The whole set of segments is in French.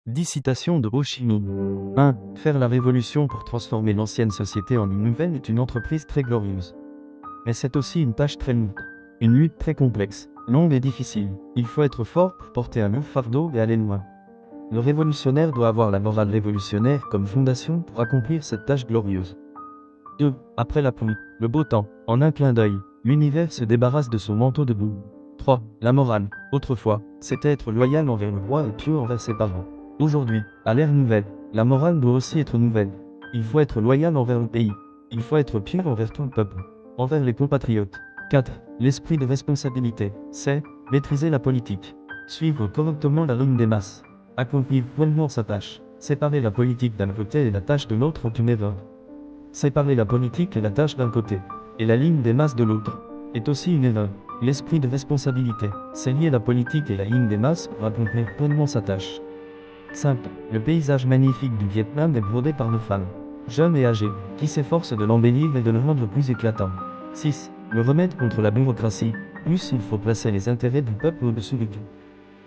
10 citations de Ho Chi Minh. 1. Faire la révolution pour transformer l'ancienne société en une nouvelle est une entreprise très glorieuse. Mais c'est aussi une tâche très lourde. Une lutte très complexe, longue et difficile. Il faut être fort pour porter un lourd fardeau et aller loin. Le révolutionnaire doit avoir la morale révolutionnaire comme fondation pour accomplir cette tâche glorieuse. 2. Après la pluie, le beau temps, en un clin d'œil, l'univers se débarrasse de son manteau de boue. 3. La morale. Autrefois, c'était être loyal envers le roi et pieux envers ses parents. Aujourd'hui, à l'ère nouvelle, la morale doit aussi être nouvelle. Il faut être loyal envers le pays. Il faut être pieux envers tout le peuple, envers les compatriotes. 4. L'esprit de responsabilité, c'est maîtriser la politique, suivre correctement la ligne des masses, accomplir pleinement sa tâche, séparer la politique d'un côté et la tâche de l'autre est une erreur. Séparer la politique et la tâche d'un côté, et la ligne des masses de l'autre, est aussi une erreur. L'esprit de responsabilité, c'est lier la politique et la ligne des masses pour accomplir pleinement sa tâche. 5. Le paysage magnifique du Vietnam est brodé par nos femmes, jeunes et âgées, qui s'efforcent de l'embellir et de le rendre plus éclatant. 6. Le remède contre la bureaucratie, plus il faut placer les intérêts du peuple au-dessus de tout.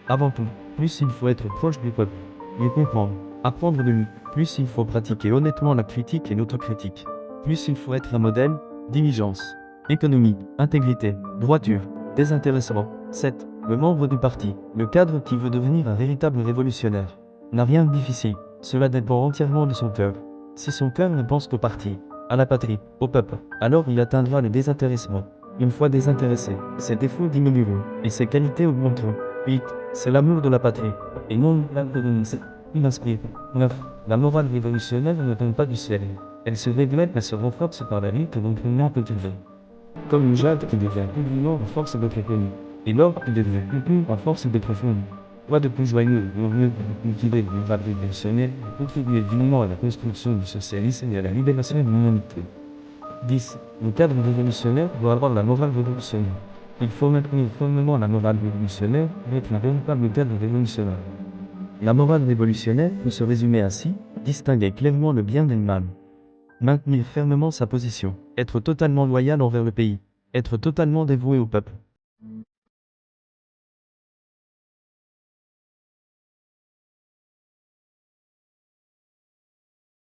Avant tout, plus il faut être proche du peuple, mieux comprendre, apprendre de lui, plus il faut pratiquer honnêtement la critique et l'autocritique. Plus il faut être un modèle, diligence, économie, intégrité, droiture, désintéressement. 7. Le membre du parti, le cadre qui veut devenir un véritable révolutionnaire, n'a rien de difficile, cela dépend entièrement de son cœur. Si son cœur ne pense qu'au parti, à la patrie, au peuple, alors il atteindra le désintéressement. Une fois désintéressé, ses défauts diminueront, et ses qualités augmenteront. 8. C'est l'amour de la patrie, et non l'inspire. 9. La morale révolutionnaire ne tombe pas du ciel. Elle se développe et se renforce par la lutte dont tout le monde peut trouver. Comme une jade qui devient plus brûlant à force d'être connue, et l'or qui devient plus pur à force d'être fondu. Quoi de plus joyeux, glorieux, de cultiver une morale révolutionnaire et contribuer dignement à la construction du socialisme et à la libération de l'humanité. 10. Le cadre révolutionnaire doit avoir la morale révolutionnaire. Il faut maintenir fermement la morale révolutionnaire pour être un véritable cadre révolutionnaire. La morale révolutionnaire peut se résumer ainsi, distinguer clairement le bien et le mal. Maintenir fermement sa position, être totalement loyal envers le pays, être totalement dévoué au peuple,